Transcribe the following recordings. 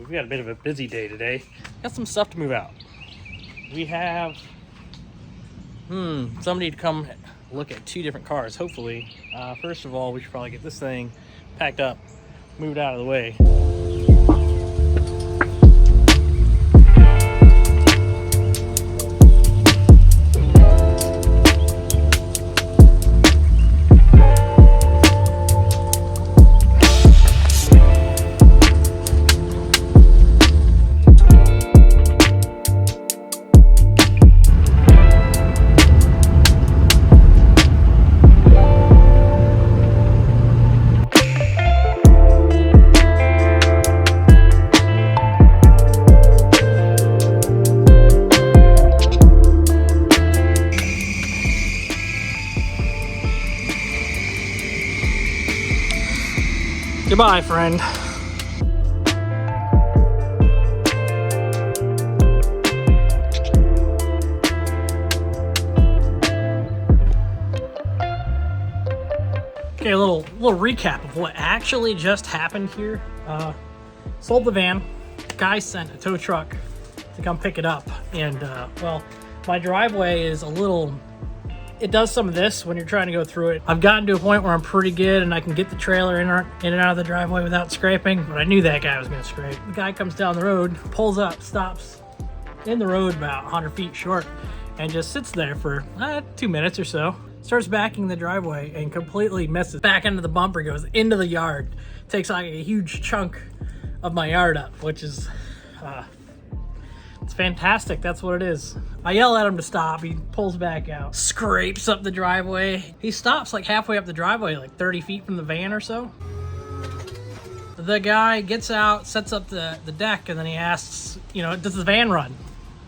We've got a bit of a busy day today. Got some stuff to move out. We have somebody to come look at 2 different cars, hopefully. First of all, we should probably get this thing packed up, moved out of the way. Goodbye, friend. Okay, a little recap of what actually just happened here. Sold the van. Guy sent a tow truck to come pick it up, and well, my driveway is a little. It does some of this when you're trying to go through it. I've gotten to a point where I'm pretty good and I can get the trailer in and out of the driveway without scraping, but I knew that guy was gonna scrape. The guy comes down the road, pulls up, stops in the road about 100 feet short, and just sits there for 2 minutes or so. Starts backing the driveway and completely misses. Back into the bumper, goes into the yard. Takes like a huge chunk of my yard up, which is, it's fantastic. That's what it is. I yell at him to stop. He pulls back out, scrapes up the driveway. He stops like halfway up the driveway, like 30 feet from the van or so. The guy gets out, sets up the deck, and then he asks, does the van run?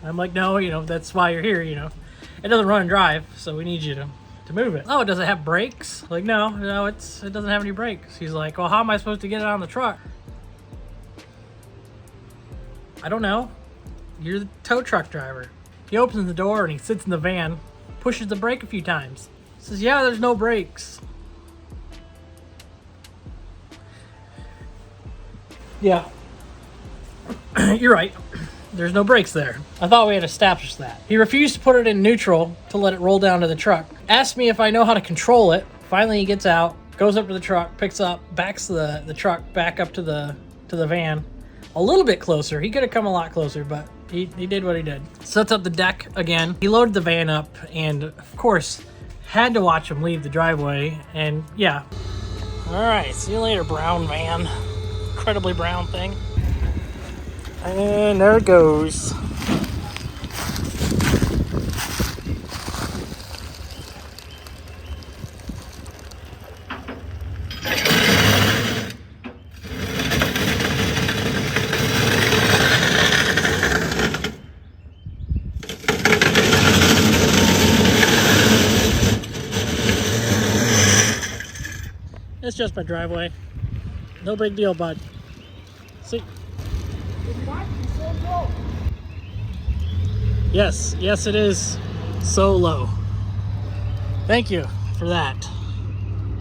I'm like, no, that's why you're here, It doesn't run and drive, so we need you to move it. Oh, does it have brakes? Like, no, it doesn't have any brakes. He's like, well, how am I supposed to get it on the truck? I don't know. You're the tow truck driver. He opens the door and he sits in the van, pushes the brake a few times. Says, yeah, there's no brakes. Yeah. You're right. There's no brakes there. I thought we had established that. He refused to put it in neutral to let it roll down to the truck. Asked me if I know how to control it. Finally, he gets out, goes up to the truck, picks up, backs the truck back up to the van. A little bit closer. He could have come a lot closer, but he did what he did. Sets up the deck again. He loaded the van up and, of course, had to watch him leave the driveway. And, yeah. All right. See you later, brown van. Incredibly brown thing. And there it goes. It's just my driveway. No big deal, bud. See? Yes, it is so low. Thank you for that.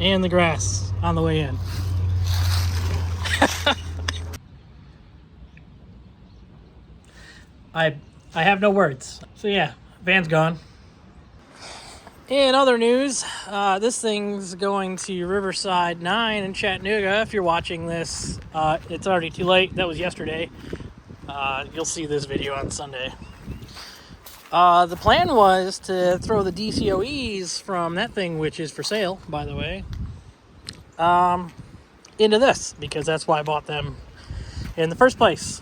And the grass on the way in. I have no words. So yeah, van's gone. In other news, this thing's going to Riverside 9 in Chattanooga. If you're watching this, it's already too late. That was yesterday. You'll see this video on Sunday. The plan was to throw the DCOEs from that thing, which is for sale, by the way, into this, because that's why I bought them in the first place.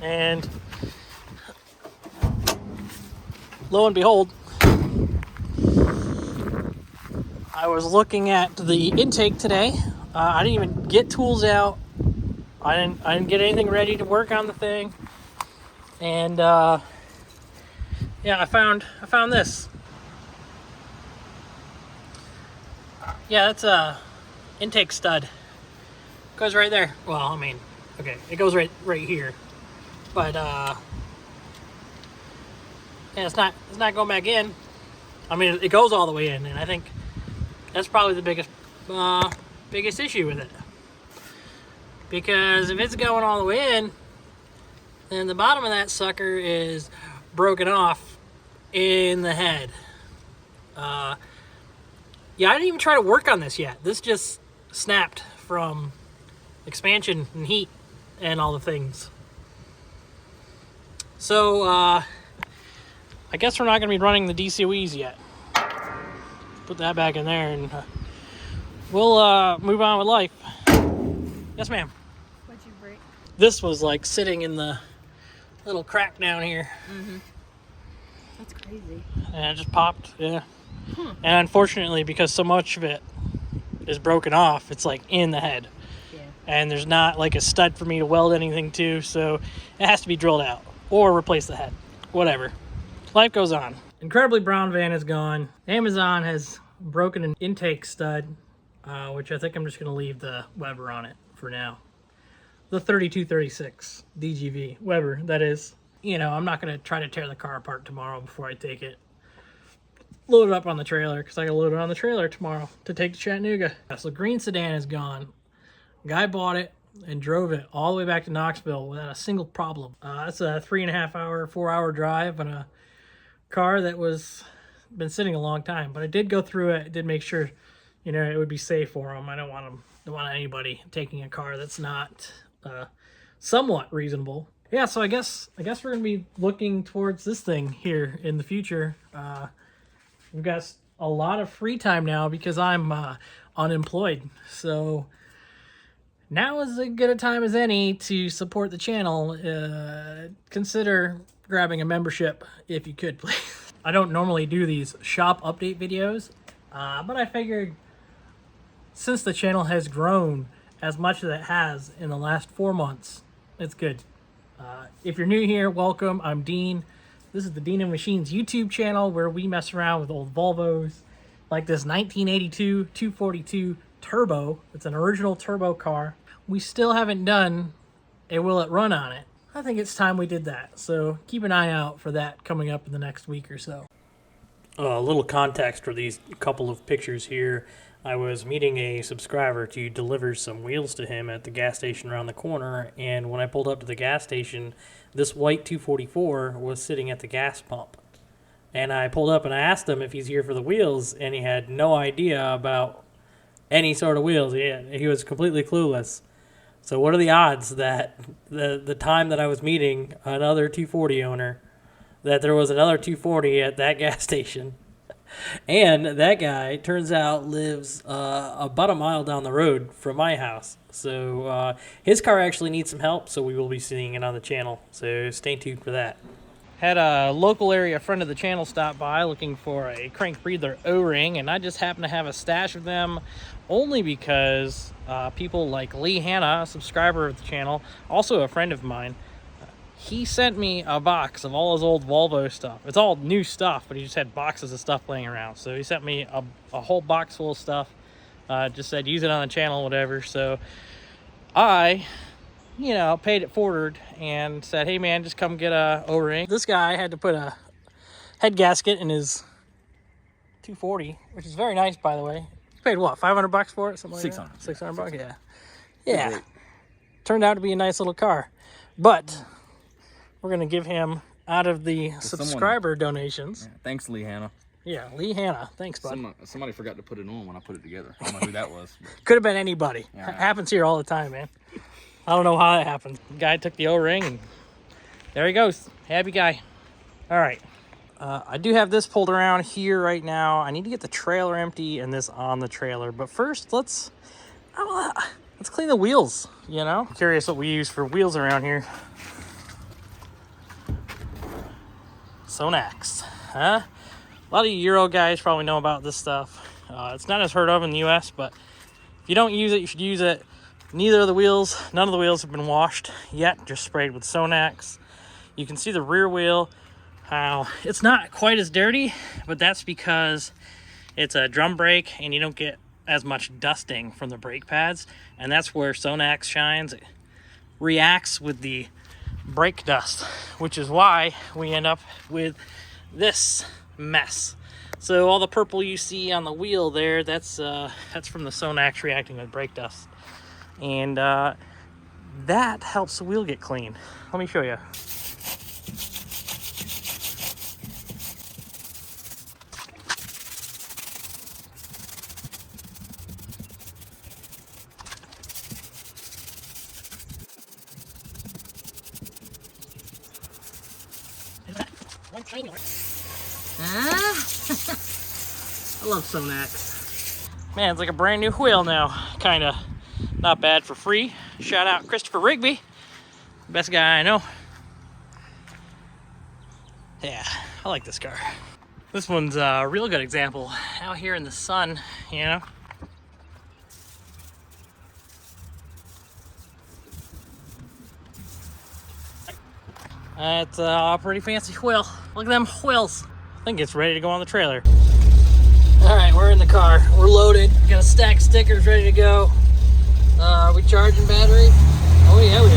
And lo and behold, I was looking at the intake today. I didn't even get tools out. I didn't get anything ready to work on the thing. And yeah, I found this. Yeah, that's a intake stud. Goes right there. Well, I mean, okay, it goes right here. But yeah, it's not going back in. I mean, it goes all the way in, and I think that's probably the biggest issue with it. because if it's going all the way in, then the bottom of that sucker is broken off in the head. Yeah, I didn't even try to work on this yet. This just snapped from expansion and heat and all the things. So, I guess we're not going to be running the DCOEs yet. Put that back in there and we'll move on with life. Yes, ma'am. What'd you break? This was like sitting in the little crack down here. Mm-hmm. That's crazy. And it just popped, yeah. And unfortunately, because so much of it is broken off, it's like in the head. Yeah. And there's not like a stud for me to weld anything to, so it has to be drilled out or replace the head. Whatever. Life goes on. Incredibly Brown van is gone. Amazon has broken an intake stud, which I think I'm just going to leave the Weber on it for now. The 3236 DGV Weber, that is. You know, I'm not going to try to tear the car apart tomorrow before I take it. Load it up on the trailer, because I got to load it on the trailer tomorrow to take to Chattanooga. So the green sedan is gone. Guy bought it and drove it all the way back to Knoxville without a single problem. That's a 3.5 hour, 4 hour drive on a car that was been sitting a long time. But I did go through it. I did make sure, you know, it would be safe for him. I don't want anybody taking a car that's not somewhat reasonable. Yeah, so I guess we're gonna be looking towards this thing here in the future. We've got a lot of free time now because I'm unemployed. So now is as good a time as any to support the channel. Consider grabbing a membership if you could, please. I don't normally do these shop update videos, but I figured since the channel has grown as much as it has in the last 4 months, it's good. If you're new here, welcome. I'm Dean. This is the Dean and Machines YouTube channel where we mess around with old Volvos, like this 1982 242 Turbo. It's an original turbo car. We still haven't done a Will It Run on it. I think it's time we did that. So keep an eye out for that coming up in the next week or so. A little context for these couple of pictures here. I was meeting a subscriber to deliver some wheels to him at the gas station around the corner, and when I pulled up to the gas station, this white 244 was sitting at the gas pump. And I pulled up and I asked him if he's here for the wheels, and he had no idea about any sort of wheels. He was completely clueless. So what are the odds that the time that I was meeting another 240 owner, that there was another 240 at that gas station? And that guy, turns out, lives about a mile down the road from my house. So his car actually needs some help, so we will be seeing it on the channel. So stay tuned for that. Had a local area friend of the channel stop by looking for a crank breather O-ring, and I just happen to have a stash of them only because people like Lee Hanna, a subscriber of the channel, also a friend of mine, he sent me a box of all his old Volvo stuff. It's all new stuff, but he just had boxes of stuff laying around. So he sent me a whole box full of stuff. Just said, use it on the channel, whatever. So I, you know, paid it forward and said, hey man, just come get a O-ring. This guy had to put a head gasket in his 240, which is very nice, by the way. You paid what, 500 bucks for it? Something like 600. that? 600 bucks, yeah. Yeah. Turned out to be a nice little car. But we're going to give him out of the subscriber donations. Yeah, thanks, Lee Hanna. Yeah, Lee Hanna. Thanks, bud. Somebody forgot to put it on when I put it together. I don't know who that was. Could have been anybody. Yeah. Happens here all the time, man. I don't know how that happened. The guy took the O-ring, and there he goes. Happy guy. All right. I do have this pulled around here right now. I need to get the trailer empty and this on the trailer. But first, let's clean the wheels, you know? I'm curious what we use for wheels around here. Sonax, huh? A lot of you Euro guys probably know about this stuff. It's not as heard of in the US, but if you don't use it, you should use it. None of the wheels have been washed yet, just sprayed with Sonax. You can see the rear wheel, how it's not quite as dirty, but that's because it's a drum brake and you don't get as much dusting from the brake pads, and that's where Sonax shines. It reacts with the brake dust, which is why we end up with this mess. So all the purple you see on the wheel there, that's from the Sonax reacting with brake dust. And that helps the wheel get clean. Let me show you. I love some Max. Man, it's like a brand new wheel now. Kinda not bad for free. Shout out Christopher Rigby, best guy I know. Yeah, I like this car. This one's a real good example. Out here in the sun, you know. It's a pretty fancy wheel. Look at them wheels. I think it's ready to go on the trailer. All right, we're in the car. We're loaded. Got a stack of stickers ready to go. Are we charging battery? Oh yeah, we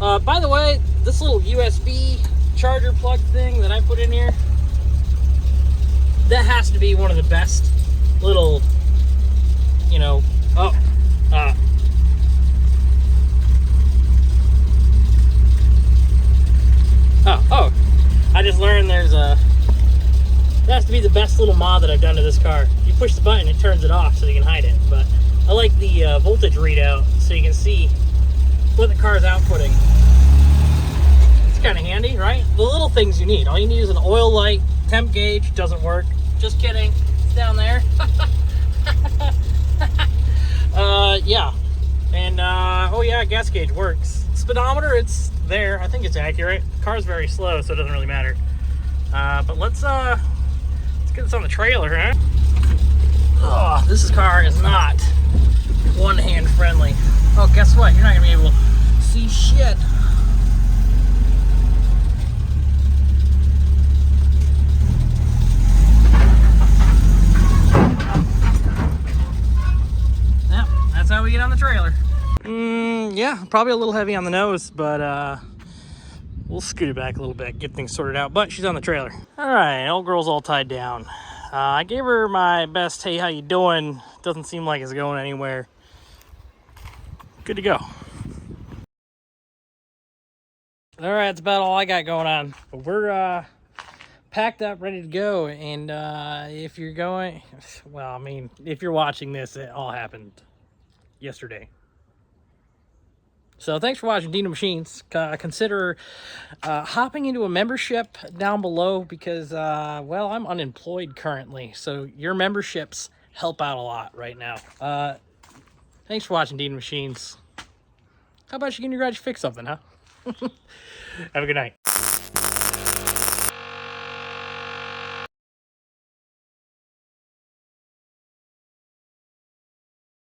are. By the way, this little USB charger plug thing that I put in here, that has to be one of the best little, you know, I just learned that has to be the best little mod that I've done to this car. You push the button, it turns it off so you can hide it. But I like the voltage readout so you can see what the car is outputting. It's kind of handy, right? The little things you need. All you need is an oil light, temp gauge, doesn't work. Just kidding, it's down there. Yeah. And, oh yeah, gas gauge works. Speedometer, it's there. I think it's accurate. The car's very slow, so it doesn't really matter. But let's get this on the trailer, huh? Oh, this car is not one-hand friendly. Oh, guess what? You're not gonna be able to see shit. Yep, that's how we get on the trailer. Yeah, probably a little heavy on the nose, but we'll scoot it back a little bit, get things sorted out, but she's on the trailer. All right, old girl's all tied down. I gave her my best, hey, how you doing? Doesn't seem like it's going anywhere. Good to go. All right, that's about all I got going on. But we're packed up, ready to go. And if you're going, well, I mean, if you're watching this, it all happened yesterday. So thanks for watching Dino Machines. Consider hopping into a membership down below because, well, I'm unemployed currently. So your memberships help out a lot right now. Thanks for watching Dino Machines. How about you get in your garage fix something, huh? Have a good night.